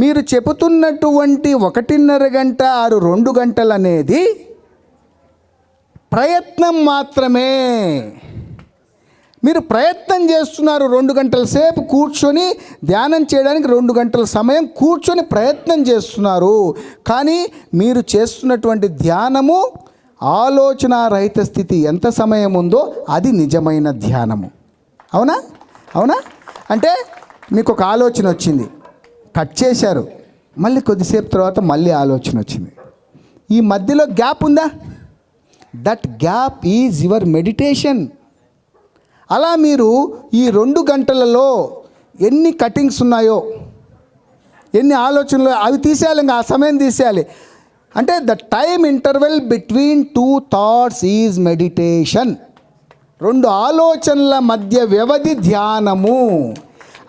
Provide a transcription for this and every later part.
మీరు చెబుతున్నటువంటి 1.5 గంట 2 గంటలు అనేది ప్రయత్నం మాత్రమే. మీరు ప్రయత్నం చేస్తున్నారు, 2 గంటల సేపు కూర్చొని ధ్యానం చేయడానికి 2 గంటల సమయం కూర్చొని ప్రయత్నం చేస్తున్నారు. కానీ మీరు చేస్తున్నటువంటి ధ్యానము ఆలోచన రహిత స్థితి ఎంత సమయం ఉందో అది నిజమైన ధ్యానము. అవునా? అవునా? అంటే మీకు ఒక ఆలోచన వచ్చింది, కట్ చేశారు, మళ్ళీ కొద్దిసేపు తర్వాత మళ్ళీ ఆలోచన వచ్చింది. ఈ మధ్యలో గ్యాప్ ఉందా? That gap is your meditation. అలా మీరు ఈ 2 గంటలలో ఎన్ని కటింగ్స్ ఉన్నాయో, ఎన్ని ఆలోచనలు, అవి తీసేయాలి. ఇంకా ఆ సమయం తీసేయాలి. అంటే the time interval between 2 thoughts is meditation. 2 ఆలోచనల మధ్య వ్యవధి ధ్యానము.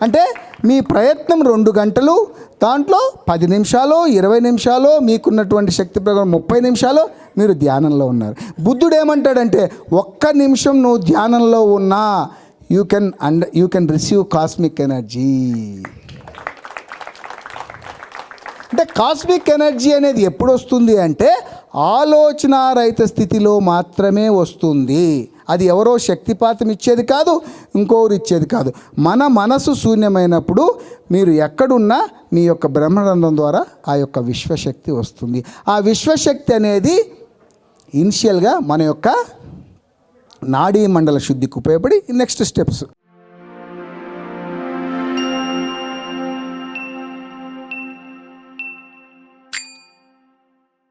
అంటే మీ ప్రయత్నం 2 గంటలు, దాంట్లో 10 నిమిషాలు 20 నిమిషాలు మీకున్నటువంటి శక్తి ప్రకారం 30 నిమిషాలు మీరు ధ్యానంలో ఉన్నారు. బుద్ధుడు ఏమంటాడంటే, 1 నిమిషం నువ్వు ధ్యానంలో ఉన్నా you can receive cosmic energy. అంటే కాస్మిక్ ఎనర్జీ అనేది ఎప్పుడు వస్తుంది అంటే ఆలోచనారహిత స్థితిలో మాత్రమే వస్తుంది. అది ఎవరో శక్తిపాతం ఇచ్చేది కాదు, ఇంకోరు ఇచ్చేది కాదు. మన మనసు శూన్యమైనప్పుడు మీరు ఎక్కడున్నా మీ యొక్క బ్రహ్మరంధ్రం ద్వారా ఆ యొక్క విశ్వశక్తి వస్తుంది. ఆ విశ్వశక్తి అనేది ఇనిషియల్గా మన యొక్క నాడీ మండల శుద్ధికి ఉపయోగపడి నెక్స్ట్ స్టెప్స్